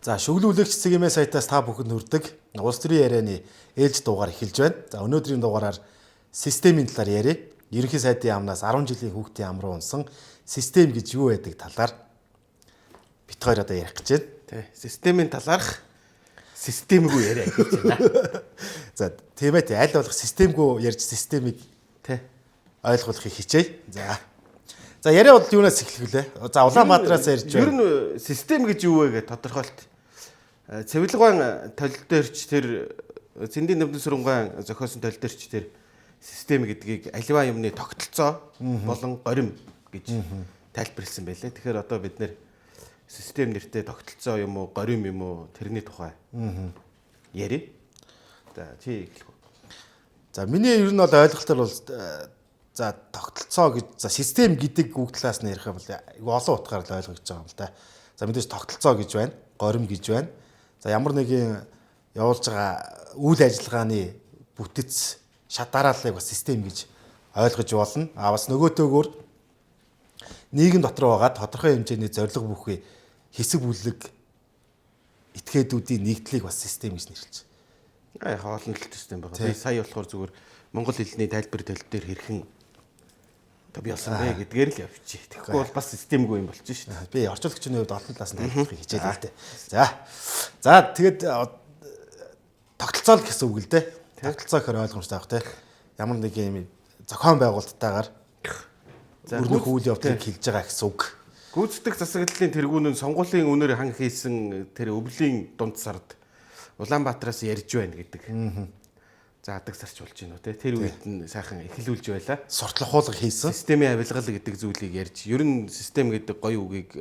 За шүглүүлэгч CMS сайтаас та бүхэнд хүрдэг улс төрийн ярианы ээлж дугаар эхэлж байна. За өнөөдрийн дугаараар системийн талаар ярив. Ерөнхий сайдын яамнаас 10 жилийн хүүхдийн ам руу унсан систем гэж юу байдаг талаар бит хоёр одоо ярих гэж байна. Тий. Системийн талаарх системгүй яриа гэж байна. За тийм ээ. Аль болох системгүй ярьж системийг Тий. ойлгуулахыг хичээе. За яриа бол юунаас эхлэх вүлээ? За Улаанбаатараас ярьж Ер байна. нь систем гэж юу вэ гэж тодорхойлт. Цэвэрлэгэн толил дээрч тэр цэндийн нэмдэн сүрэнгаан зохиосон толил дээрч тэр систем гэдгийг аливаа юмны тогтолцоо болон горим гэж тайлбарлсан байлээ. Тэгэхээр одоо бид нэр систем нэртэй тогтолцоо юм уу, горим юм уу тэрний тухай ярив. За чи эхлэх үү? За миний ер нь бол ойлголтоор бол за тогтолцоо гэж за систем гэдэг үг талаас нь ярих юм бол олон утгаар л ойлгож байгаа юм л да. За мэдээж тогтолцоо гэж байна, горим гэж байна. За ямар нэгэн явуулж байгаа үйл ажиллагааны бүтэц шат дарааллыг бас систем гэж ойлгож болно. Бас нөгөөтэйгөр нийгэм дотор байгаа тодорхой хэмжээний зорилго бүхий хэсэг бүлэг этгээдүүдийн нэгдлийг бас систем гэж нэрлэж Яг олон талт систем байгаа. Би сая болохоор зүгээр монгол хэлний тайлбар толил дээр хэрхэн одоо би болсон бэ гэдгээр л явчих. Тэгэхгүй бол бас системгүй юм болчих шүү дээ. Би орчуулагчны хувьд олон талаас нь тайлбарыг хичээлээ л дээ. За тэгээд тогтолцоо л гэсэн үг л дээ. Тогтолцоо гэхээр ойлгомжтой байх те. Ямар нэг юм зохион байгуулалттайгаар өрнөх үйл явдлыг хэлж байгаа гэсэн үг. Гүйцэтгэх засаглалын тэргүүн нь сонгуулийн үнээр хан хийсэн тэр өвлийн дунд сард Улаанбаатараас ярьж байна гэдэг. Заадаг сарч болж байна уу те. Тэр үед нь сайхан эхлүүлж байлаа. Суртлах хуулга хийсэн. Системийн авилгал гэдэг зүйлийг ярьж, ер нь систем гэдэг гоё үгийг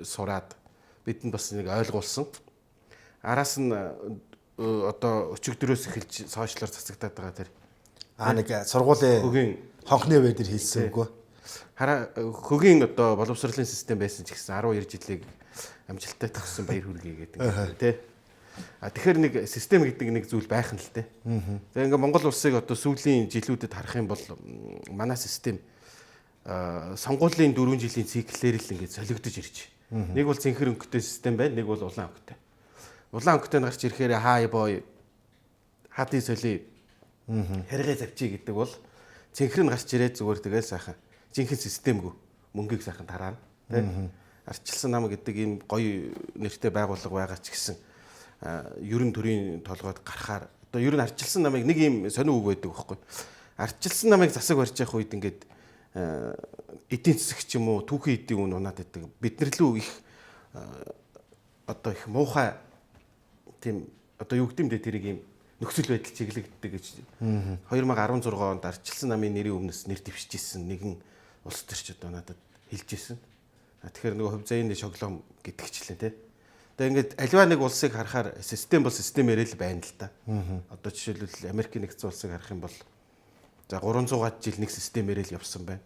сураад бидэнд бас нэг ойлгуулсан. Араас нь одоо өчигдрөөс эхэлж сошиалар цацагтаад байгаа тэр Нэг сургуулийн хөгийн хонхны вэ дээр хийсэн үгүй. Хөгийн одоо боловсролын систем байсан ч гэсэн 12 жилийг амжилттай төгссөн баяр хүргэе гэдэг тий. Тэгэхээр нэг систем гэдэг нэг зүйл байх нь л дээ. Тэгээ ингээ Монгол улсыг одоо сүүлийн жилүүдэд харах юм бол манай систем сонгуулийн 4 жилийн циклээр л ингээ солигдож ирж. Нэг бол цэнхэр өнгөтэй систем байна, нэг бол улаан өнгөтэй. Улаан өнгөтэй гарч ирэхээр хай бой хатын соли хэрэгэ завчий гэдэг бол цэнхэр нь гарч ирээд зүгээр тэгэл сайхан жинхэнэ системгүй мөнгийг сайхан тараана тий. Арчилсан нам гэдэг ийм гоё нэртэй байгууллага байгаа ч гэсэн ерөн төрийн толгойд гарахаар одоо ер нь арчилсан намыг нэг ийм сонио үг байдаг байхгүй. Арчилсан намыг засаг барьж явах үед ингээд эдийн засаг ч юм уу түүхэн эдийн үн унаад байдаг. Биднэрлүү их одоо их муухай тийм одоо юу гэмдэ тэрийг ийм нөхцөл байдал чиглэгддэг гэж 2016 онд арчилсан намын нэрийн өмнөөс нэр дэвшижсэн нэгэн улс төрч одоо надад хэлж ирсэн. Тэгэхээр нөгөө хувь заяаны шоглоом гэдгийгчлээ тий. Одоо ингээд аливаа нэг улсыг харахаар систем бол системээр л байна л да. Одоо жишээлбэл Америкийн нэгдсэн улсыг харах юм бол за 300-аад жил нэг системээр л явсан байна.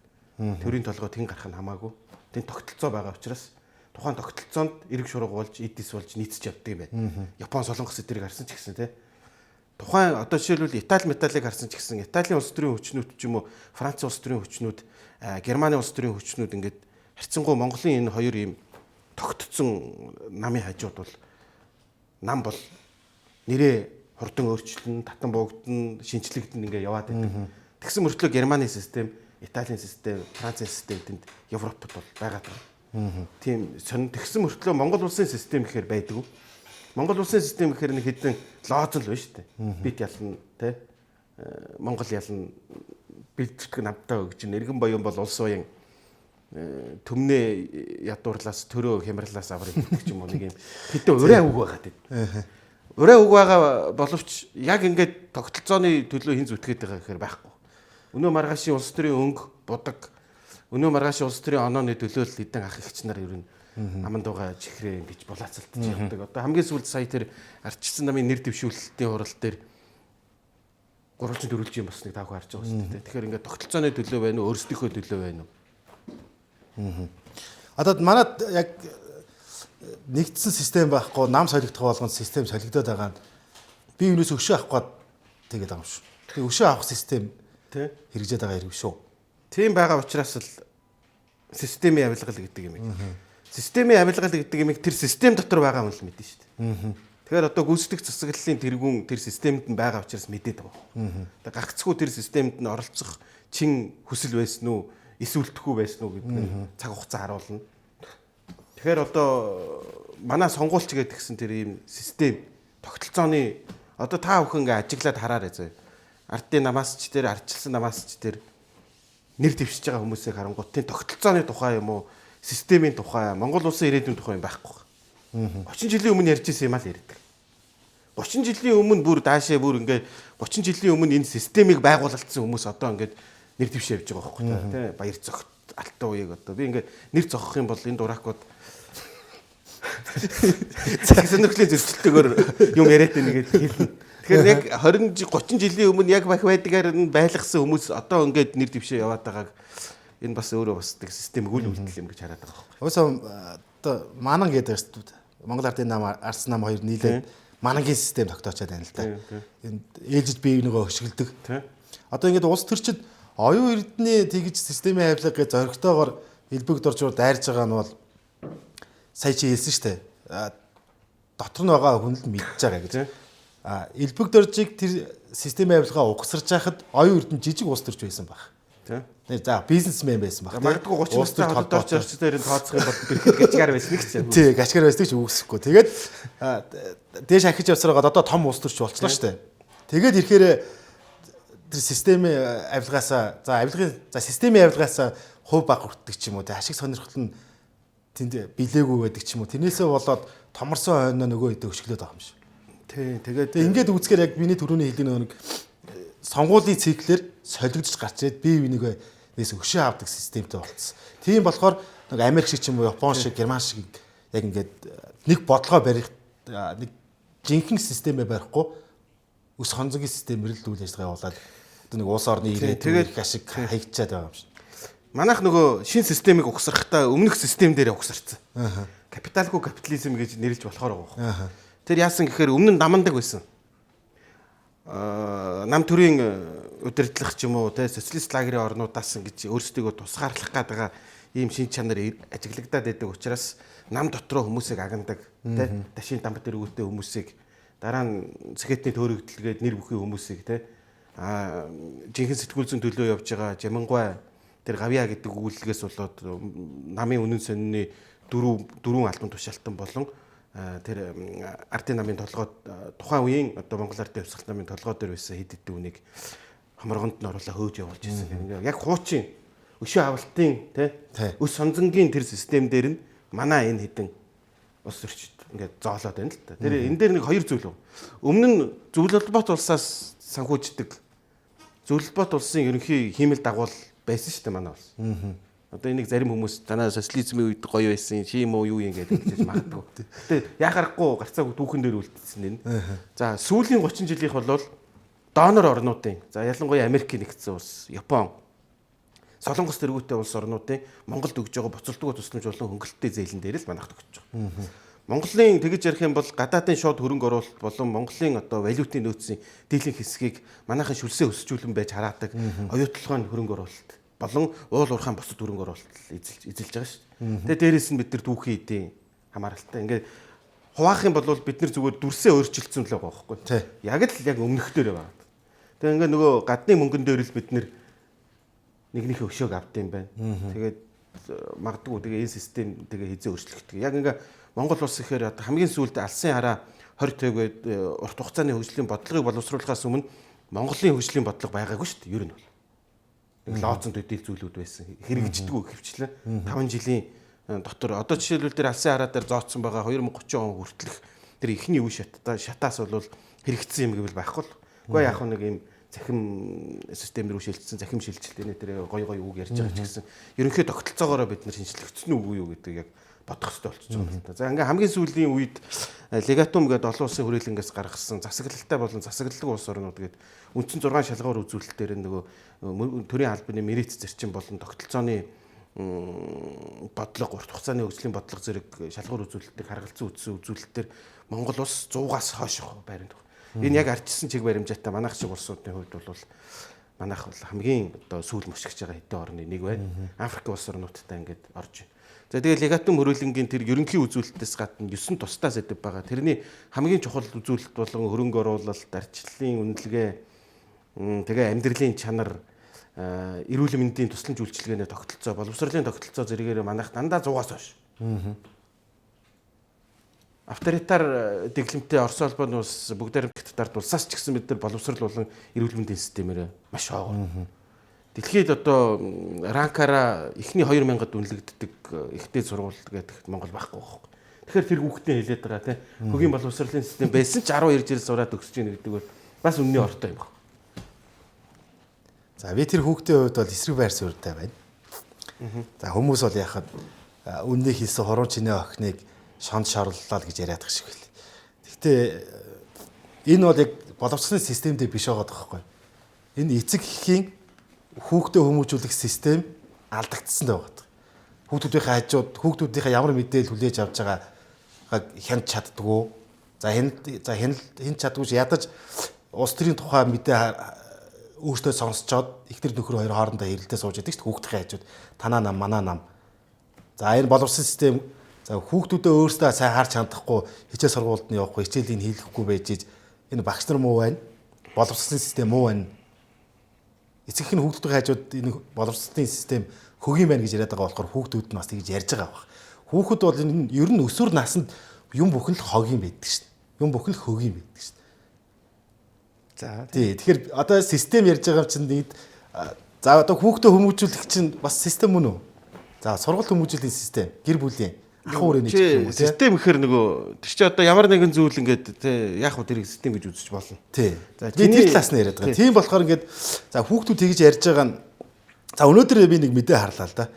Төрийн толгой тэн гарах нь хамаагүй. Тэн тогтолцоо байгаа учраас тухайн тогтолцоонд эрг шурга болж эдис болж нийцж явдаг юм байна. Япон солонгос эдэрийг харсан ч гэсэн тий. Тухайн одоо жишээлбэл Итали металлыг харсан ч гэсэн Италийн улс төрийн хүчнүүд ч юм уу Франц улс төрийн хүчнүүд, Германы улс төрийн хүчнүүд ингээд харьцангуй Монголын энэ хоёр ийм тогтцсон намын хажууд бол нам бол нэрээ хурдан өөрчлөн, татан буугдана, шинчлэгдэн ингээд яваад байдаг. Тэгсэн мөртлөө Германы систем, Италийн систем, Францын систем тэнд Европт бол байгаа. Тийм сонин тэгсэн мөртлөө Монгол улсын систем гэхээр байдаг. Монгол улсын систем гэхээр нэг хэдэн лоозл байна шүү дээ. Бид ялна тий. Монгол ялна бид зүтгэн намтаа өгч нэргэн боён бол улс уян төмнөө ядуурлаас төрөө хямралаас аврыг гэдэг ч юм уу нэг юм хэдэн урай үг байгаа тийм. Урай үг байгаа боловч яг ингээд тогтолцооны төлөө хин зүтгээд байгаа гэхээр байхгүй. Өнөө маргаашийн улс төрийн өнгө будаг өнөө маргаашийн улс төрийн онооны төлөө л хэдэн ах эгч нар ер нь аманд байгаа чихрээ ингэж булаацалтж явдаг. Одоо хамгийн сүүлд сая тэр арчилсан намын нэр дэвшүүлэлтийн хурал дээр 3-4 жил болсныг таах харж байгаа шүү дээ. Тэгэхээр ингээд тогтолцооны төлөө байна уу, өөрсдийнхөө төлөө байна уу? Одоо манад яг нэгдсэн систем байхгүй, нам солигдох болгонд систем солигдоод байгаа нь би юунаас өшөө авах гээд тэгээд байгаа юм шүү. Тэгээ өшөө авах систем тий хэрэгжээд байгаа хэрэг шүү. Тийм байгаа учраас л системийн авилгал гэдэг юм. системийн авилгал гэдэг юм тэр систем дотор байгаа юм л мэднэ шүү дээ. Тэгэхээр одоо гүйцэтгэх засаглалын тэргүүн тэр системд нь байгаа учраас мэдээд байгаа. Тэгээ гагцгүй тэр системд нь оролцох чин хүсэл байсан уу, эсвэлтэхгүй байсан уу гэдэг нь цаг хугацаа харуулна. Тэгэхээр одоо манай сонгуульч гэдэг гисэн тэр ийм систем тогтолцооны одоо та бүхэн ингээ ажиглаад хараарай зөө. Ардын намаас ч тэр ардчилсан намаас ч тэр нэр дэвшиж байгаа хүмүүсийг харангуут тийм тогтолцооны тухай юм уу, системийн тухай, Монгол улсын ирээдүйн тухай юм байхгүй. 30 жилийн өмнө ярьж ирсэн юм аа л ярьдаг. 30 жилийн өмнө бүр даашаа бүр ингээ 30 жилийн өмнө энэ системийг байгуулалтсан хүмүүс одоо ингээд нэр дэвшиж явж байгаа байхгүй тий. Баяр зөгт алтан уяг одоо би ингээ нэр зогсох юм бол энэ дуракууд цаг сонирхлын зөрчилтэйгээр юм яриад байна гэдэг хэлнэ. Тэгэхээр яг 20 30 жилийн өмнө яг байдгаар нь байлгасан хүмүүс одоо ингээд нэр дэвшээ яваад байгааг энэ бас өөрөө бас тэг систем үйл үйлдэл юм гэж хараад байгаа байхгүй. Уусаа одоо манан гэдэг шүү дээ. Монгол Ардын нам, Арс нам хоёр нийлээд манангийн систем тогтоочод байна л да. Энд ээлжид бие бинийгөө хөшгөлдөг. Одоо ингээд улс төрчид оюун эрдэнэ тэгж системийн авилга гэж зоригтойгоор элбэг доржуур дайрж байгаа нь бол сая чи хэлсэн шүү дээ. Дотор нь байгаа хүн л мэдж байгаа гэж. Элбэг доржийг тэр системийн авилгаа угсарч байхад оюун эрдэнэ жижиг улс төрч байсан баг. За бизнесмен байсан баг. Магадгүй 30 настай холдорч орч дээр нь тооцох юм бол бэрхэд гачгаар байсан гэж чинь. Тий, гачгаар байсан гэж үгсэхгүй. Тэгээд дээш ахиж явсараад одоо том улс төрч болчихлоо шүү дээ. Тэгээд ирэхээр тэр системийн авилгаасаа системийн авилгаасаа хувь баг хүртдэг ч юм уу. Ашиг сонирхол нь тэнд билээгүй байдаг ч юм уу. Тэрнээсээ болоод томорсон хойноо нөгөө хэдэ өшгөлөд байгаа юм шиг. Тий, тэгээд ингээд үзгээр яг миний түрүүний хэлдэг нэг сонгуулийн циклээр солигдож гарч ирээд бие бинийгээ нэс өшөө авдаг системтэй болцсон. Тийм болохоор нэг Америк шиг ч юм уу, Япон шиг, Герман шиг яг ингээд нэг бодлогоо барих нэг жинхэнэ системээ барихгүй өс хонцогийн системээр л үйл ажиллагаа явуулаад одоо нэг улс орны ирээд их ашиг хаягдчаад байгаа юм шиг. Манайх нөгөө шин системийг угсрахтаа өмнөх систем дээр угсарсан. Капиталгүй капитализм гэж нэрлэж болохоор байгаа. Тэр яасан гэхээр өмнө нь намандаг байсан. Нам төрийн удирдлах ч юм уу те социалист лагерийн орнуудаас ингэж өөрсдийгөө тусгаарлах гэдэг ийм шин чанар ажиглагдаад байдаг учраас нам дотроо хүмүүсийг агнадаг те дашийн дамб тэргүүтэй хүмүүсийг дараа нь сэхэтний төөрөгдөлгээд нэр бүхий хүмүүсийг те жинхэнэ сэтгүүл зүйн төлөө явж байгаа Жамангуй тэр гавья гэдэг өгүүлэлгээс болоод намын үнэн сонины дөрвөн албан тушаалтан болон тэр ардын намын толгойд тухайн үеийн одоо Монгол ардын хувьсгалт намын толгой дээр байсан хэд хэдэн үнийг хамаргонд нь оруулаа хөөж явуулж ирсэн. Яг хуучин өшөө авалтын өс сонзонгийн тэр систем дээр нь манай энэ хэдэн ус төрчд ингээд зоолоод байна л та. Тэр энэ дээр нэг хоёр зүйл байна. Өмнө нь зөвлөл холбоот улсаас санхүүждэг зөвлөл холбоот улсын ерөнхий хиймэл дагуул байсан шүү дээ манай улс. Одоо энийг зарим хүмүүс танаа социализмын үед гоё байсан шим уу юу юм гэдэг хэлж магадгүй. Гэтэ яхахгүй гарцааг дүүхэн дээр үлдсэн энэ. За сүүлийн 30 жилийнх бол донор орнуудын за ялангуяа Америкийн нэгдсэн улс, Япон, Солонгос тэргүүтэй улс орнуудын Монголд өгж байгаа буцалтгүй тусламж болон хөнгөлөлттэй зээлэн дээр л манайх төгсөж байгаа. Монголын тэгж ярих юм бол гадаадын шууд хөрөнгө оруулалт болон Монголын одоо валютын нөөцийн дийлэнх хэсгийг манайхан шүлсээ өсөжүүлэн байж хараадаг оюутлогын хөрөнгө оруулалт болон уул уурхайн босод хөрөнгө оруулалт эзэлж байгаа шүү дээ. Тэгээ дээрэс нь бид нар түүхийн эдийн хамааралтай. Ингээд хуваах юм бол бид нар зүгээр дүрсээ өөрчилсөн л байгаа байхгүй. Яг л яг өмнөхдөр байгаа. Тэгээ ингээд нөгөө гадны мөнгөн дээр л бид нар нэгнийхээ өшөөг авд юм байна. Тэгээд магадгүй тэгээ энэ систем тэгээ хизээ өөрчлөгдөг. Яг ингээд Монгол улс ихээр хамгийн сүүлд алсын хараа 20 төгөөд урт хугацааны хөгжлийн бодлогыг боловсруулахаас өмнө Монголын хөгжлийн бодлого байгаагүй шүү дээ. Ер нь бол нэг лооцсон төдийл зүйлүүд байсан. Хэрэгждэггүй хөвчлэн 5 жилийн дотор одоо жишээлбэл тэр алсын хараа дээр зооцсон байгаа 2030 он хүртэлх тэр ихний үе шатаас бол хэрэгжсэн юм гэвэл байхгүй л. Гэхдээ яг нэг юм захим систем рүү шилжсэн захим шилжилтний тэр гой үг ярьж байгаа ч гэсэн ерөнхий тогтолцоогоор бид нар шинжлэхдсэн үгүй юу гэдэг яг бодох хэрэгтэй болчихж байгаа юм л та. За ингээм хамгийн сүүлийн үед легатум гэдэг олон улсын хүрээлэнгээс гаргасан засаглалтай болон засаглалгүй улс орнууд гэдэг үндсэн 6 шалгуур үзүүлэлтээр нөгөө төрийн албаны мерит зарчим болон тогтолцооны бодлого урт хугацааны хөгжлийн бодлого зэрэг шалгуур үзүүлэлтийг харгалзан үтсэн үзүүлэлтээр Монгол улс 100-аас хойш байранд. Энэ яг арчсан чиг баримжаатай манайх шиг улсуудын хувьд бол манайх бол хамгийн одоо сүүл мөшгөж байгаа хэдэн орны нэг байна. Африк улс орнуудтай ингээд орж байна. За тэгээд легатум хөрөлнгийн тэр ерөнхий үзүүлэлтээс гадна 9 тусдаа сэдв байгаа. Тэрний хамгийн чухал үзүүлэлт болон хөрөнгө оруулалт, арчлалын үнэлгээ, тэгээ амьдралын чанар, эрүүл мэндийн тусламж үйлчилгээний тогтолцоо, боловсролын тогтолцоо зэрэгээр манайх дандаа 100-аас хойш. Авторитар дэглэмтэй Орос улбаны улс бүгд баримтагт дардулсаас ч гэсэн бид нар боловсрол болон эрүүл мэндийн системээр маш хаагур. Дэлхийд одоо ранкаараа эхний 2000-ад үнэлэгддэг ихтэй сургууль гэдэг Монгол байхгүй байхгүй. Тэгэхээр тэр хүүхдээ хэлээд байгаа тийм хөгийн боловсролын систем байсан ч 12 жил сураад өгсөж ийн гэдэг бол бас үнний ортой юм байна. За би тэр хүүхдийн хувьд бол эсрэг байр суурьтай байна. За хүмүүс бол яхад үннийг хийсэн хуруу чинээ охиныг шонд шорлолоо гэж яриад байгаа шиг байл. Гэхдээ энэ бол яг боловсролын системдээ биш байгаа байхгүй. Энэ эцэг эхийн хүүхдээ хүмүүжүүлэх систем алдагдсан байгаа. Хүүхдүүдийнхээ хажууд хүүхдүүдийнхээ ямар мэдээлэл хүлээж авч байгааг хянж чаддгүй. За хянж чаддгүй ядаж улс төрийн тухай мэдээ өөртөө сонсцоод их тэр нөхөр хоёр хоорондоо хэрэлдээ сууж байдаг шүү дээ хүүхдийнхээ хажууд танаа нам манаа нам. За энэ боловсрол систем за хүүхдүүдээ өөрсдөө сайн харж хандахгүй хичээл сургуульд нь явахгүй хичээлийг хийлгэхгүй байж энэ багш нар муу байна. Боловсролын систем муу байна. Эцэг их нь хүүхдүүдийн хажууд энэ боловсролын систем хөгийн байна гэж яриад байгаа болохоор хүүхдүүд нь бас тэгж ярьж байгаа баг. Хүүхэд бол энэ ер нь өсвөр наснд юм бүхэн л хогийн байдаг шин. Юм бүхэн л хөгийн байдаг шин. За тий. Тэгэхээр одоо систем ярьж байгаа чинь нэг за одоо хүүхдээ хүмүүжүүлэх чинь бас систем мөн үү? За сургууль хүмүүжүүлэх систем, гэр бүлийн ахуй өрөөний гэх юм уу тий. Систем гэхэр нөгөө тэр чи одоо ямар нэгэн зүйл ингээд тий яах вэ тэрийг систем гэж үзэж болно. Тий. За би тэр талаас нь яриад байгаа. Тийм болохоор ингээд за хүүхдүүд тэгж ярьж байгаа нь за өнөөдөр би нэг мэдээ харлаа л да.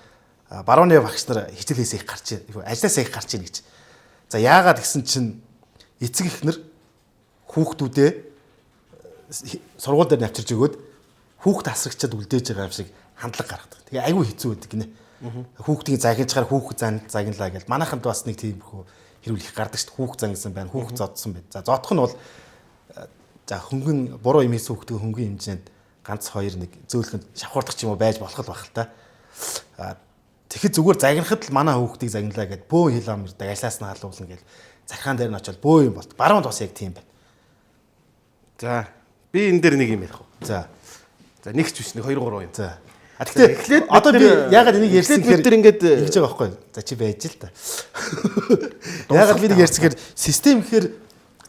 Барууны багш нар хичээлээс их гарч ийн. Ажлаасаа их гарч ийн гэж. За яагаад гэсэн чинь эцэг эхнэр хүүхдүүдээ сургууль дээр навчирч өгөөд хүүхд асрагчаад үлдээж байгаа юм шиг хандлага гаргадаг. Тэгээ айгүй хэцүү байдаг гинэ. Хүүхдийн загинчаар хүүхд загинлаа гэж манайханд бас нэг тийм хэрүүл их гардаг шүү дээ. Хүүхд загинсан байна, хүүхд зодсон байна. За зодох нь бол за хөнгөн буруу юм хийсэн хүүхдийн хөнгөн хэмжээнд ганц хоёр нэг зөөлхөнд шавхуурдах ч юм уу байж болох л байх л та. Тэгэхэд зүгээр загинахад л манай хүүхдийг загинлаа гэд бөө хил ам ирдэг ажлаас нь халуулна гэж захиргаан дээр нь очиод бөө юм болт. Баруунд бас яг тийм байна. За би энэ дээр нэг юм ярих уу. За нэгч биш нэг 2 3 юм. За тэгэхээр одоо би яагаад энийг ярьсан гэхээр тэр ингээд ингэж байгаа байхгүй. За чи байж л та. Яагаад би нэг ярьсан гэхээр систем гэхээр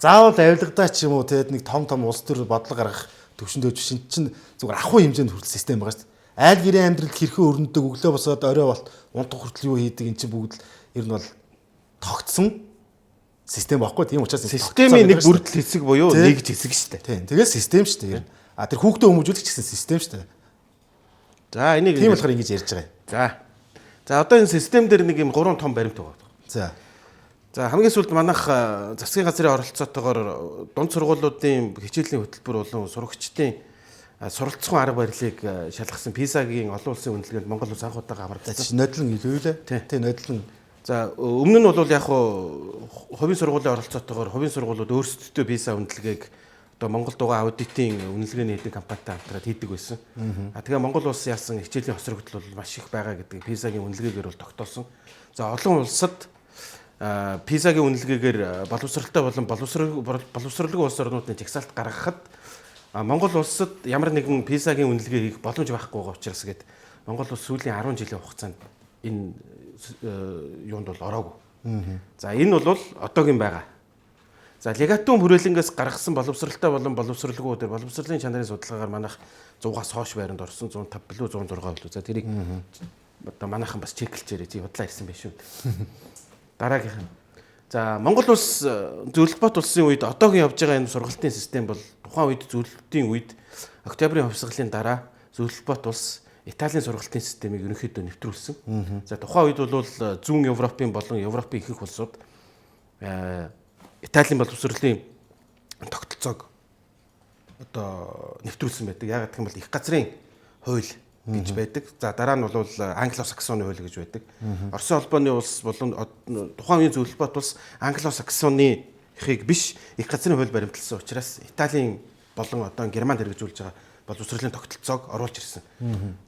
заавал авилгадаа ч юм уу тэгээд нэг том улс төр бодлого гаргах төвшөндөө чинь зүгээр ахуй хэмжээнд хүртэл систем байгаа шүү дээ. Айл гэрийн амьдралд хэрхэн өрнөдөг өглөө босоод орой болт унтах хүртэл юу хийдэг эн чинь бүгд л ер нь бол тогтсон систем байхгүй. Тийм учраас системийн нэг бүрдэл хэсэг буюу нэгж хэсэг шүү дээ. Тийм. Тэгэл систем шүү дээ. Тэр хүүхдээ хүмүүжүүлэх гэсэн систем шүү дээ. За энийг тийм болохоор ингэж ярьж байгаа юм. За одоо энэ систем дээр нэг юм 3 том баримт байгаа. За хамгийн сүүлд манайх засгийн газрын оролцоотойгоор дунд сургуулиудын хичээлийн хөтөлбөр болон сурагчдын суралцсан арга барилыг шалгасан PISA-гийн олон улсын үнэлгээнд Монгол улс анх удаага хамрагдсан. Нодлон илүүлээ. Тийм нодлон. За өмнө нь бол яг хувийн сургуулийн оролцоотойгоор хувийн сургуулиуд өөрсдөө PISA үнэлгээг одоо Монгол дугаа аудитын үнэлгээний хэдийн компанитай хамтраад хийдэг байсан. Тэгээ Монгол улс яасан хичээлийн хосрогдол бол маш их байгаа гэдэг PISA-гийн үнэлгээгээр бол тогтоосон. За олон улсад PISA-гийн үнэлгээгээр боловсралтай болон боловсролгүй улс орнуудын жагсаалт гаргахад Монгол улсад ямар нэгэн PISA-гийн үнэлгээ хийх боломж байхгүй байгаа учраас гээд Монгол улс сүүлийн 10 жилийн хугацаанд энэ юунд бол ороогүй. За энэ бол одоогийн байгаа. За легатум хүрээлэнгээс гаргасан боловсралтай болон боловсралгүй дээр боловсролын чанарын судалгаагаар манайх 100-аас хойш байранд орсон 105 билүү 106 билүү. За тэрийг одоо манайхан бас чеклж ярэ чи бодлоо ирсэн байх шүү. Дараагийнх нь. За Монгол улс зөвлөлт улсын үед одоогийн явж байгаа энэ сургалтын систем бол тухайн үед зөвлөлтийн үед октябрийн хувьсгалын дараа зөвлөлт улс Италийн сургалтын системийг ерөнхийдөө нэвтрүүлсэн. За тухайн үед бол зүүн Европын болон Европын ихэнх улсууд Италийн боловсролын тогтолцоог одоо нэвтрүүлсэн байдаг. Яагаад гэх юм бол их газрын хууль гэж байдаг. За дараа нь бол англо-саксоны хууль гэж байдаг. Оросын холбооны улс болон тухайн үеийн зөвлөлт улс англо-саксоны ихийг биш их газрын хууль баримтлсан учраас Италийн болон одоо Германд хэрэгжүүлж байгаа боловсролын тогтолцоог оруулж ирсэн.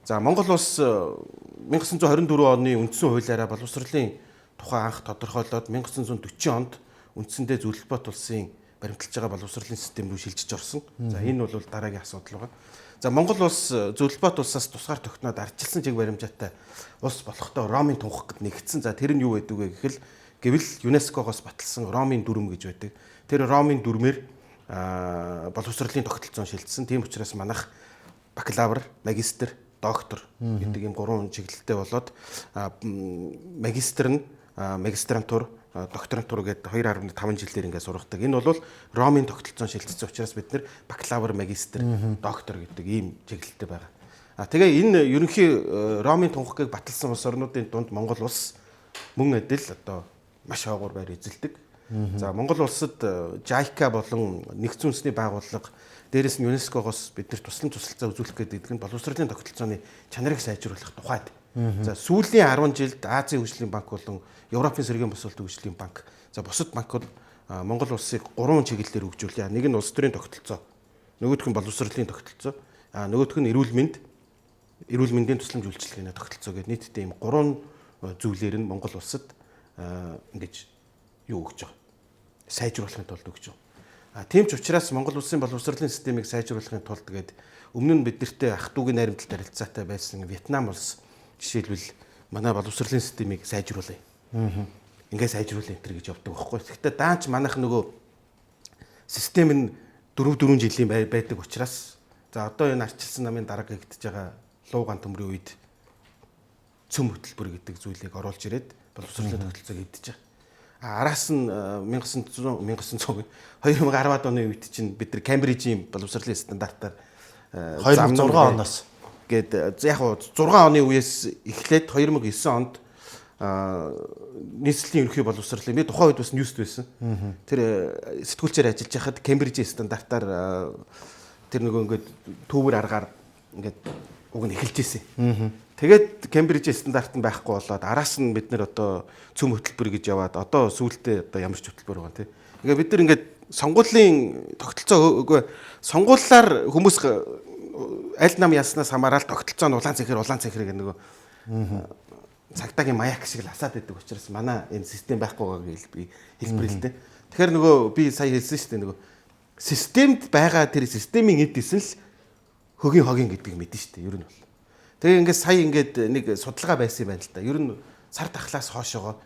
За Монгол улс 1924 оны үндсэн хуулиараа боловсролын тухай анх тодорхойлоод 1940 онд үндсэндээ зөвлөлбөт улсын баримталж байгаа боловсролын систем рүү шилжиж орсон. За энэ бол дараагийн асуудал байгаа. За Монгол улс зөвлөлбөт улсаас тусгаар тогтноод ардчилсан чиг баримжаатай улс болохдоо Ромын тунхаг гэд нэгдсэн. За тэр нь юу байдаг вэ гэхэл гэвэл ЮНЕСКО-гоос баталсан Ромын дүрм гэж байдаг. Тэр Ромын дүрмээр боловсролын тогтолцоон шилжсэн. Тийм учраас манайх бакалавр, магистр, доктор гэдэг ийм гурван чиглэлтэй болоод магистр нь магистрантур, докторантур гэдэг 2.5 жилээр ингээд сургадаг. Энэ бол Ромын тогтолцоон шилжсэн учраас бид нэр бакалавр, магистр, доктор гэдэг ийм чиглэлтэй байгаа. Тэгээ энэ ерөнхий Ромын тунхагийг баталсан улс орнуудын дунд Монгол улс мөн адил одоо маш хаагур байр эзэлдэг. За Монгол улсад JICA болон нэгдсэн үндэсний байгууллага дээрээс нь ЮНЕСКО-гоос бид нар тусалцаа үзүүлэх гэдэг нь боловсролын тогтолцооны чанарыг сайжруулах тухайд. За сүүлийн 10 жилд Азийн хөгжлийн банк болон Европын сэргээн босолт хөгжлийн банк за бусад банкуд Монгол улсыг 3 чиглэлээр хөгжүүлээ. Нэг нь улс төрийн тогтолцоо, нөгөөх нь боловсролын тогтолцоо, нөгөөх нь эрүүл мэндийн тусламж үйлчилгээний тогтолцоо гэдэг нийтдээ ийм 3 зүйлээр нь Монгол улсад ингэж юу өгч байгаа. Сайжруулахын тулд өгч байгаа. Тийм ч учраас Монгол улсын боловсролын системийг сайжруулахын тулд гээд өмнө нь бидэртээ ах トゥ угийн найрамдалт харилцаатай байсан Вьетнам улс жишээлбэл манай боловсролын системийг сайжруулъя. Ингээ сайжруулъя энэ гэж явдаг байхгүй. Гэхдээ даанч манайх нөгөө систем нь 4 жилийн байдаг учраас за одоо энэ арчилсан намын дарга гэгдэж байгаа луугаан төмрийн үед цөм хөтөлбөр гэдэг зүйлийг оруулж ирээд боловсролын тогтолцоог эвдэж байгаа. Араас нь 2010-ад оны үед чинь бид нар Кембрижийн боловсролын стандартаар 2006 оноос гээд яг 6 оны үеэс эхлээд 2009 онд нийслэлийн ерөнхий боловсролын би тухайн үед бас ньюст байсан. Тэр сэтгүүлчээр ажиллаж байхад Кембрижийн стандартаар тэр нөгөө ингээд төвөр аргаар ингээд уг нь эхэлж ирсэн. Тэгээд Кембрижийн стандарт нь байхгүй болоод араас нь бид нэр одоо цөм хөтөлбөр гэж яваад одоо сүүлдээ одоо ямар ч хөтөлбөр байгаа тийм. Ингээ бид нар ингээд сонгуулийн тогтолцоо үгүй сонгуулиар хүмүүс аль нам яснаас хамаарал тогтолцоо нь улаан цэнхэр гэх нөгөө цагдаагийн маяг шиг л асаад байдаг учраас манай энэ систем байхгүй байгааг би хэлбэрлээ. Тэгэхээр нөгөө би сая хэлсэн шүү дээ нөгөө системд байгаа тэр системийн эдсэн л хөгийн хогийн гэдгийг мэдэн шүү дээ ер нь бол. Тэгээ ингээд сая ингээд нэг судалгаа байсан юм байна л да. Ер нь сар дахлаас хоошоогоо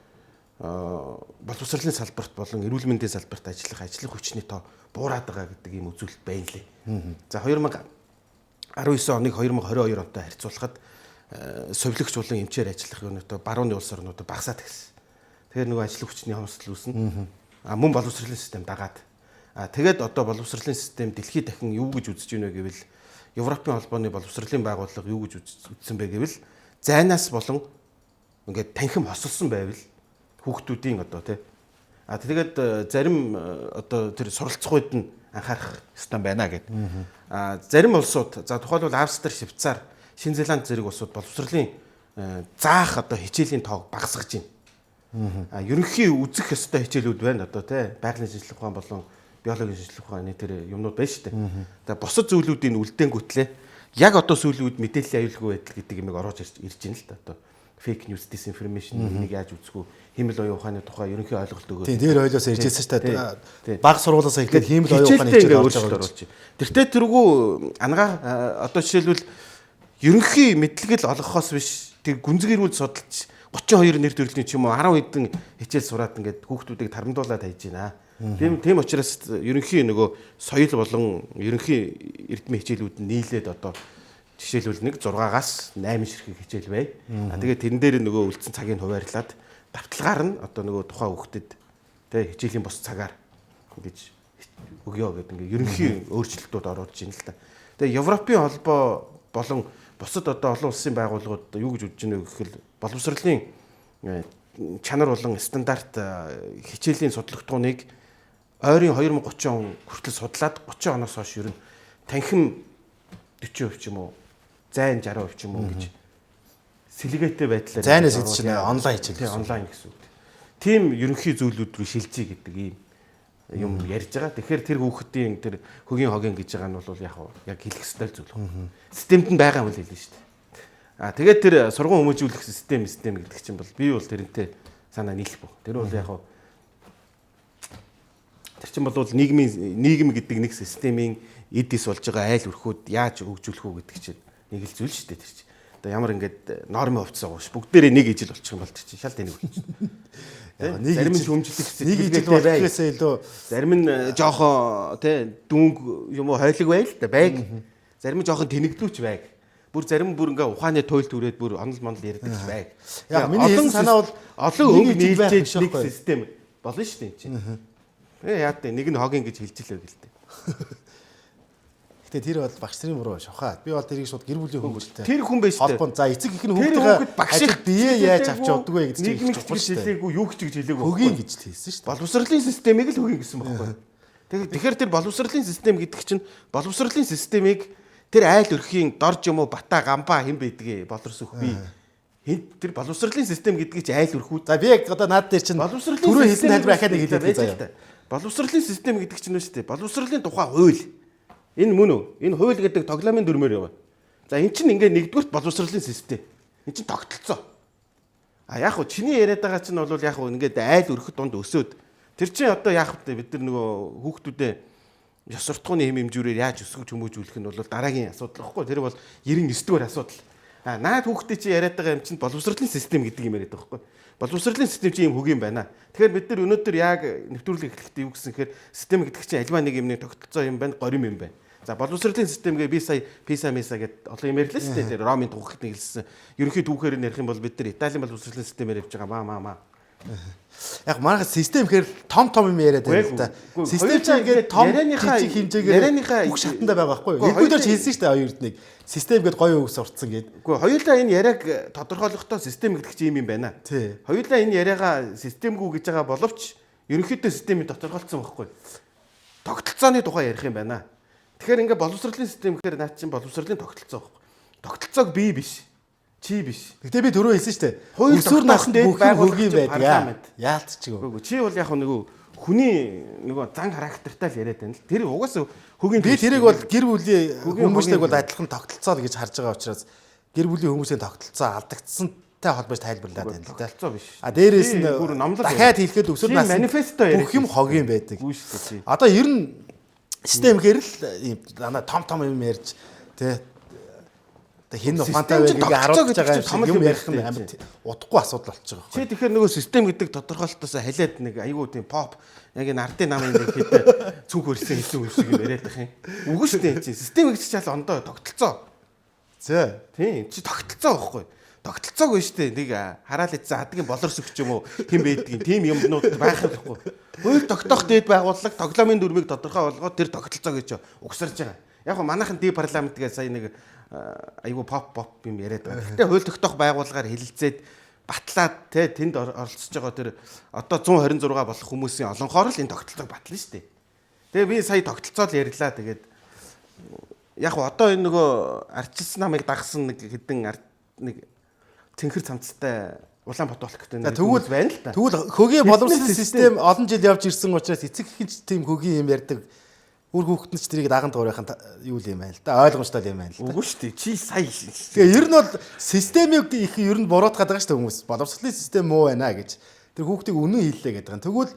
боловсролын салбарт болон эрүүл мэндийн салбарт ажиллах хүчний тоо буураад байгаа гэдэг ийм үзүүлэлт байна лээ. За 2019 оныг 2022 онтой харьцуулахад совилогч болон эмчээр ажиллах юунуудаа барууны улс орнуудад багасаад гисэн. Тэгэхээр нөгөө ажил хүчний хомсдол үүснэ. Мөн боловсролын систем дагаад. Тэгээд одоо боловсролын систем дэлхийд дахин юу гэж үзэж байна вэ гэвэл Европын холбооны боловсролын байгууллага юу гэж үзсэн бэ гэвэл зайнаас болон ингээд танхим хосолсон байвал хүүхдүүдийн одоо тий. Тэгээд зарим одоо тэр суралцахуйд нь анхаарах ёстой байна гэдэг. Зарим улсууд за тухайлбал Австри, Швейцар, Шинэ Зеланд зэрэг улсууд боловсролын заах одоо хичээлийн тоог багасгаж байна. Ерөнхий үзэх ёстой хичээлүүд байна одоо тий. Байгалийн шинжилгээ ухаан болон биологийн шинжилгээ ухааны тэр юмнууд байна шүү дээ. За бусад зүйлүүдийн үлдээнгүүтлээ яг одоо сүүлийн үед мэдээллийн аюулгүй байдал гэдэг юмыг оруулж ирж байна л да. Одоо fake news, disinformation энийг яаж үзэх вэ? Хиймэл оюун ухааны тухай ерөнхий ойлголт өгөө. Тийм тэр ойлоос ирж ирсэн шүү дээ. Баг сургуулиас эхлээд хиймэл оюун ухааны хичээл оруулж байгаа. Тэртээ тэргүй ангаа одоо жишээлбэл ерөнхий мэдлэгэл олгохоос биш тэр гүнзгийрүүл судалж 32 нэр төрлийн ч юм уу 10 хэдэн хичээл сураад ингээд хүүхдүүдийг тарамдуулаад хайж байна. Тийм учраас ерөнхий нөгөө соёл болон ерөнхий эрдмийн хичээлүүд нь нийлээд одоо жишээлбэл нэг 6-аас 8 ширхэг хичээл бай. Тэгээд тэрэн дээр нөгөө үлдсэн цагийг хуваарлаад давталгаар нь одоо нөгөө тухайн хүүхдэд тэ хичээлийн бос цагаар ингэж өгөө гэдэг ингээ ерөнхий өөрчлөлтүүд оруулж байна л та. Тэгээ Европын холбоо болон бусад одоо олон улсын байгууллагууд юу гэж үзэж байна вэ гэхэл боловсролын чанар болон стандарт хичээлийн судлагтууныг ойрын 2030 он хүртэл судлаад 30 оноос хойш ер нь танхим 40% ч юм уу зайн 60% ч юм уу гэж сэлгээтэй байдлаар зайнаас эд чинь онлайн хичээл онлайн гэсэн үг. Тийм ерөнхий зүйлүүд рүү шилжиж гэдэг ийм юм ярьж байгаа. Тэгэхээр тэр хүүхдийн тэр хөгийн хогийн гэж байгаа нь бол яг хэлэх ёстой зүйл. Системд нь байгаа юм л хэлнэ шүү дээ. Тэгээд тэр сургууль хүмүүжүүлэх систем гэдэг чинь бол би бол тэрнтэй санаа нийлэхгүй. Тэр бол яг тэр чинь бол нийгэм гэдэг нэг системийн эдис болж байгаа айл өрхүүд яаж хөгжүүлэх үү гэдэг чинь нэг л зүйл шүү дээ тэр чинь. Одоо ямар ингээд нормын хувцас байгаа ш. Бүгдээрээ нэг ижил болчих юм бол чинь шал тэнэг болчих. Зарим нь шөмжлөх нэг ижил болохээсээ илүү зарим нь жоохон тий дүнг юм уу хойлог байл та байг. Зарим нь жоохон тэнэгдүүч байг. Бүр зарим бүр ингээ ухааны туйл түрээд бүр онол монол ярьдаг байг. Яг миний хэлсэн санаа бол олон өнгө нийлжээж нэг систем болно шүү дээ энэ чинь. Яа гэдэг нэг нь хогийн гэж хэлж илээ гэл дээ. Гэтэ тэр бол багш нарын буруу шухаа. Би бол тэрийг шууд гэр бүлийн хүмүүсттэй. Тэр хүн байж тээ. Холбон за эцэг их нь хүүхдийн багшийг бие яаж авч явдаг вэ гэдэг чинь чухал шүү дээ. Хэлээгүй юу гэж хэлээгүй. Хөгийн гэж хэлсэн шүү дээ. Боловсролын системийг л хөгийн гэсэн байхгүй. Тэгэхээр тэр боловсролын систем гэдэг чинь боловсролын системийг тэр айл өрхийн дорж юм уу бата гамбаа хэн байдгийг боловс өх би. Тэр боловсролын систем гэдгийг чи айл өрхүүд. За би яг одоо наад дээр чинь түрүү хэлсэн тайлбар ахаад нэг хэлээд заяа. Боловсролын систем гэдэг чинь шүү дээ. Боловсролын тухай хууль. Энэ мөн үү? Энэ хууль гэдэг тоглоомын дүрмээр яваа. За эн чинь ингээ нэгдүгürt боловсролын систем. Эн чинь тогтолцоо. Яг хөө чиний яриад байгаа чинь бол яг хөө ингээд айл өрхөд дунд өсөөд тэр чинь одоо яг хөө бид нар нөгөө хүүхдүүдээ ёс суртахууны хэм хэмжүүрээр яаж өсгөж хүмүүжүүлэх нь бол дараагийн асуудал واخхой. Тэр бол 99 дугаар асуудал. Наад хүүхдээ чи яриад байгаа юм чинь боловсролын систем гэдэг юм яриад байгаа واخхой. Боловсролын систем чинь юм хөгийн байна. Тэгэхээр бид нар өнөөдөр яг нэвтрүүлэг эхлэхдээ юу гэсэн хэрэг систем гэдэг чинь альва нэг юмны тогтолцоо юм байна, горим юм байна. За боловсролын системгээ би сая PISA гэдэг олон юм ярьлаа шүү дээ. Тэр Ромын тухагт нэгэлсэн. Ерөнхий түүхээр нь ярих юм бол бид нар Италийн боловсролын системээр явж байгаа маа. Яг манайх систем гэхээр том юм яриад байна л да. Систем чинь ингээд том хэмжээгээр бүх шатанда байгаа байхгүй юу? Երկու дээр хэлсэн шүү дээ хоёрд нэг. Систем гээд гоё үгс уртсан гээд. Үгүй хоёулаа энэ яриаг тодорхойлохдоо систем гэдэг чинь юм байна. Хоёулаа энэ яриагаа системгүй гэж байгаа боловч ерөнхийдөө системийг тодорхойлцсон байхгүй. Тогтолцооны тухай ярих юм байна. Тэгэхээр ингээд боловсролын систем гэхээр наад чинь боловсролын тогтолцоо байхгүй. Тогтолцоог би биш. Чи биш. Гэтэ би түрүү хэлсэн шүү дээ. Өсвөр наснд хөгийн байдаг. Яалтчихгүй. Чи бол яг нөгөө хүний нөгөө зан характертай л яриад байна л. Тэр угаасаа хөгийн би тэрийг бол гэр бүлийн хүмүүстэйг бол адилхан тогтолцоо гэж харж байгаа учраас гэр бүлийн хүмүүсийн тогтолцоо алдагдсантай холбож тайлбарлаад байна л да. Тогтолцоо биш. Дээрээс нь дахиад хэлэхэд өсвөр наснд бүх юм хогийн байдаг. Одоо ер нь систем гэхэр л том юм ярьж тий хин ухаантай байг ингээ харуулж байгаа юм ярих нь амар удахгүй асуудал болчих жоох. Чи тэгэхээр нөгөө систем гэдэг тодорхойлолтоос халиад нэг айгүй тийм pop яг энэ ардын намын нэг хэд цүнх хөрсөн хэлсэн үе шиг юм яриад байх юм. Үгүй шүү дээ чи систем гэдэг чинь ондоо тогтолцоо. За тийм чи тогтолцоо байхгүй. Тогтолцоог биш шүү дээ. Нэг хараал идсэн хадгийн болорс өгч юм уу хэн байдгийг тийм юмнууд байх байхгүй. Хууль тогтоох дэд байгууллага тоглоомын дүрмийг тодорхой болгоод тэр тогтолцоо гэж угсарж байгаа. Яг нь манайхан ди парламент гэж сая нэг айгу pop юм яриад байгаа. Гэтэ хууль тогтоох байгууллагаар хэлэлцээд батлаад те тэнд оролцож байгаа тэр одоо 126 болох хүмүүсийн олонхоор л энэ тогтолцоог батлана шүү дээ. Тэгээ би сая тогтолцоо л ярьлаа. Тэгээд яг одоо энэ нөгөө арчилсан намыг дагсан нэг хэдэн нэг цэнхэр цамцтай Улаанбаатар болтой нэг тэгвэл байна л да. Тэгвэл хөгийн боловсролын систем олон жил явж ирсэн учраас эцэг ихэнч тийм хөгийн юм ярьдаг. Үр хүүхэд нь ч тэрийг даган дуурайхан юу юм байна л да. Ойлгомжтой юм байна л да. Үгүй шүү дээ. Чи сая. Тэгээ ер нь бол системийг их ер нь буруутгаад байгаа шүү дээ хүмүүс. Боловсролын систем муу байна гэж. Тэр хүүхдийг үнэн хэллээ гэдэг юм. Тэгвэл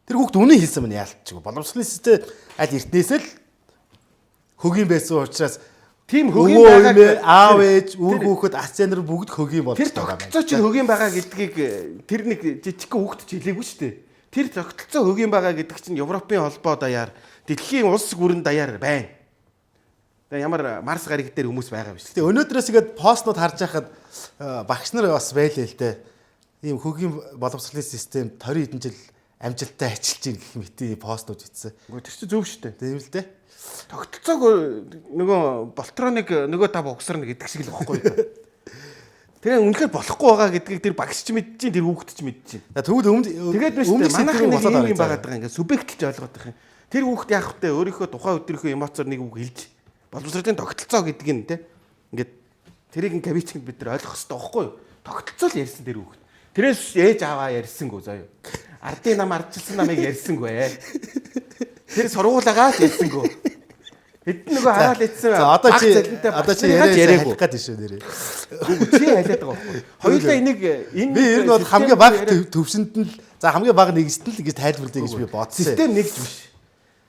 тэр хүүхд үнэн хэлсэн мань яалтчихгүй. Боловсролын систем аль эртнээс л хөгийн байсан учраас тийм хөгийн байгааг аав ээж үр хүүхэд акционер бүгд хөгийн болж байгаа байна. Тэр тогтолцоо чинь хөгийн байгаа гэдгийг тэр нэг жижигхэн хүүхд ч хэлээгүй шүү дээ. Тэр тогтолцоо хөгийн байгаа гэдэг чинь Европын холбоо даяар дэлхийн улс гүрэн даяар байна. Тэгээ ямар Марс гариг дээр хүмүүс байгаа биш. Тэгээ өнөөдрөөс игээд постнууд харж байхад багш нар бас байлээ л дээ. Ийм хөгийн боловсролын систем 20 хэдэн жил амжилттай ажиллаж ийн гэх мэт постнууд ицсэн. Үгүй тэр чинь зөв шүү дээ. Тийм л дээ. Тогтолцоог нөгөө Болтроныг нөгөө тав угсарна гэдэг шиг л багхгүй. Тэгээ үнэхээр болохгүй байгаа гэдгийг тэр багш ч мэдчихээн тэр хүүхэд ч мэдчихээн. Тэгвэл тэгээд манайхын нэг юм байгаад байгаа ингээд субъектч ойлгоод байх юм. Тэр хүүхэд яг хөтэ өөрийнхөө тухайн өдрийнхөө эмоцоор нэг үг хэлж боловсролын тогтолцоо гэдэг нь те ингээд тэрийг кавичнд бид нар ойлгох хэрэгтэй байхгүй юу? Тогтолцоо л ярьсан тэр хүүхэд. Тэрээс ээж аваа ярьсангүй заяа. ардын нам ардчилсан намыг ярьсангүй. Тэр сургуулаагаа ярьсангүй. Хэдэн нөгөө хараал идсэн. Одоо чи яриаг гад шүү нэрээ. Чи хэлээд байгаа байхгүй. Хоёулаа энийг би ер нь бол хамгийн бага төвшөнд нь за хамгийн бага нэгжт л гэж тайлбарлая гэж би бодсон. Систем нэгж биш.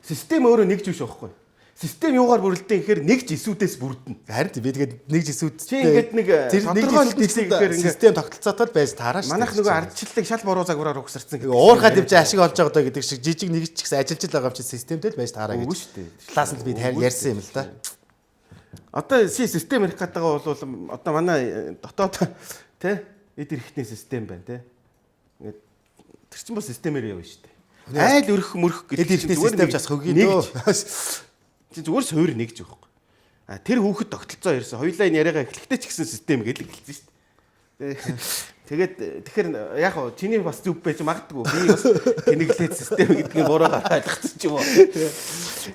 Систем өөрөө нэгж биш байхгүй. Систем юугаар бүрэлдэн гэхээр нэгж эсүүдээс бүрдэнэ. Харин би тэгээд нэгж эсүүдтэй. Чи ингээд нэг тодорхой гэхээр систем тогтолцоотой байж таараа шүү. Манайх нөгөө ардчлалыг шал буруу загвараар угсарсан гэдэг. Уурхай дэвж ашиг олж байгаа даа гэдэг шиг жижиг нэгж ч гэсэн ажиллаж байгаа юм чи системтэй л байж таараа гэж. Үгүй шүү дээ. Талаас нь би ярьсан юм л да. Одоо систем ярих гэдэг бол одоо манай дотоод тий эд эрхтний систем байна тий. Ингээд тэр чинь бас системээр явна шүү дээ. Айл өрх мөрх гэдэг эд эрхтний систем ч бас хөгийн дөө. Чи зүгээр суур нэгж байхгүй. А тэр хүүхэд тогтолцоо ярьсан. Хоёулаа энэ яриагаа эхлэхдээ ч гэсэн систем гэж хэлсэн шүү дээ. Тэгээд тэгэхээр яг хоо чиний бас зүв байж магадгүй. Би бас тэнэглээд систем гэдгийг буруугаар ойлгосон ч юм уу.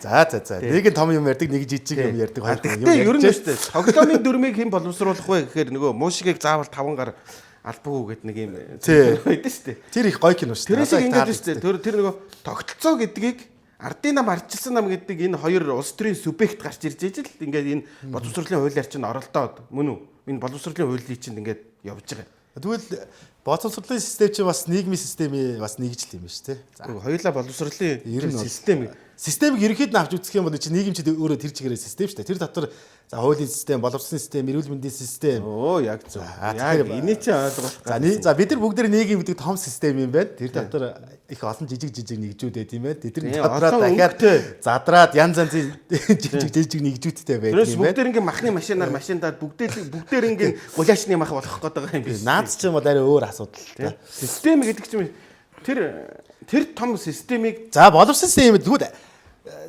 За. Нэг нь том юм ярьдаг, нэг жижиг юм ярьдаг. Гэхдээ ер нь шүү дээ. Тоглоомын дүрмийг хэн боловсруулах вэ гэхээр нөгөө муушигийг заавал 5 гар албагүй гэдэг нэг юм байдаг шүү дээ. Тэр их гоё кино шүү дээ. Тэр шиг ингэж шүү дээ. Тэр нөгөө тогтолцоо гэдгийг ардын нам ардчилсан нам гэдэг энэ хоёр улс төрийн субъект гарч ирж ижил ингээд энэ боловсролын хуулиар чинь оролдоод мөн үү? Энэ боловсролын хуулийн чинь ингээд явж байгаа. Тэгвэл боловсролын систем чинь бас нийгмийн системийн бас нэгжил юм шүү дээ. За хоёулаа боловсролын системийг ерөнхийд нь авч үзэх юм бол чи нийгэмчид өөрөө тэр чигээрээ систем шүү дээ. Тэр дотор за хуулийн систем, боловсролын систем, эрүүл мэндийн систем. Яг зөв. Яг энийг чи ойлгох. За бид нар бүгд нийгэм гэдэг том систем юм байна. Тэр дотор их олон жижиг нэгжүүд байт юм байна. Тэдний дотроо дахиад задраад янз янзын жижиг нэгжүүдтэй байдаг юм байна. Бүгдээр ингээм махны машинаар машиндаад бүгдээр ингээм гуляшны мах болох гэдэг юм биш. Наад чинь бол арай өөр асуудал. Систем гэдэг чинь тэр том системийг за боловсролын систем тэгвэл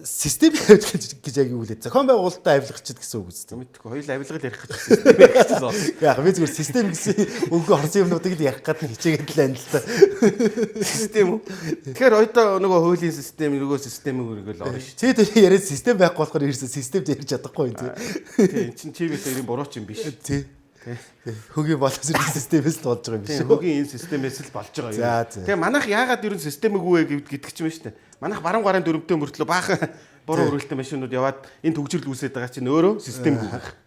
систем гэж яг юу хэлээ. Зохион байгуулалтаа авилгачд гэсэн үг үстэй. Мэдээгүй хоёул авилгал ярих гэж систем ярих гэсэн. Яг би зүгээр систем гэсэн үгөө орсон юмнуудыг л ярих гэдэг хичээгээд л байна л та. Систем үү? Тэгэхээр одоо нөгөө хуулийн систем нөгөө системийг өргөл орно шүү. Чи тэр яриад систем байхгүй болохоор ерөөсөө системд ярьж чадахгүй юм тий. Тий чин чивээс ирийн буруу ч юм биш. Тий. Хөгийн боловсролын системээс л болж байгаа юм биш үү? Хөгийн энэ системээс л болж байгаа юм. Тэгээ манайх яагаад ерөн системгүй гэдэг ч юм шүү дээ. Манайх баруун гарын дөрөвдөө мөртлөө баахан буруу өргөлтөй машинууд яваад энэ төгжрөл үүсээд байгаа чинь өөрөө системгүй байх.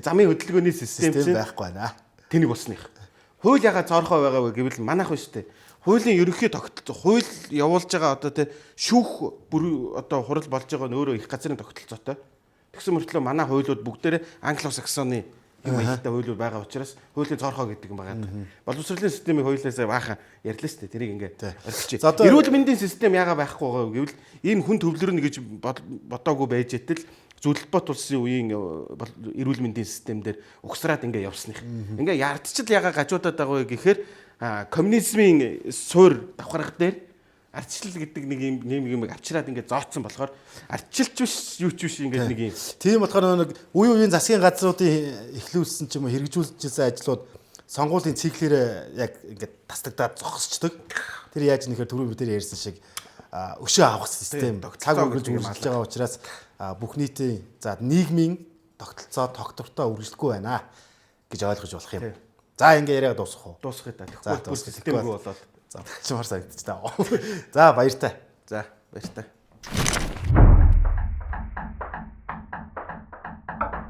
Замын хөдөлгөөний систем чинь байхгүй байна. Тэнийг усных. Хууль яагаад цоорхой байгаа вэ гэвэл манайх биш дээ. Хуулийн ерөнхий тогтолцоо, хууль явуулж байгаа одоо тэ шүүх одоо хурал болж байгаа нь өөрөө их газрын тогтолцоотой. Тэгсэн мөртлөө манай хуулиуд бүгдээрээ англо-саксоны юм ихтэй хуулиуд байгаа учраас хуулийн цоорхой гэдэг юм байгаа. Боловсролын системийг хуулиасаа баахан ярьлаа шүү дээ. Тэрийг ингээд орхичих. Эрүүл мэндийн систем яагаад байхгүй байгаа гэвэл энэ хүн төвлөрнө гэж бодоогүй байж итэл зөвлөлбөт улсын үеийн эрүүл мэндийн систем дээр угсраад ингээд явсных. Ингээд яардчил яагаад гажуудаад байгаа вэ гэхээр коммунизмын суур давхарх дээр ардчлал гэдэг нэг юм авчираад ингээд зооцсон болохоор ардчилч биш юу ч биш ингээд нэг юм. Тийм болохоор нэг үеийн засгийн газруудын эхлүүлсэн ч юм уу хэрэгжүүлжсэн ажлууд сонгуулийн циклээр яг ингээд тасдагдаад зогсчдөг. Тэр яаж нэхэр түрүү бид ярьсан шиг өшөө авах систем цаг үргэлж үргэлжлэж байгаа учраас бүх нийтийн за нийгмийн тогтолцоо тогтвортой үргэлжлэхгүй байна гэж ойлгож болох юм. За ингээ яриа дуусах уу? Дуусгая та. Тэгэхгүй системгүй болоод. За чимар санагдчих таа. За баяртай. За баяртай.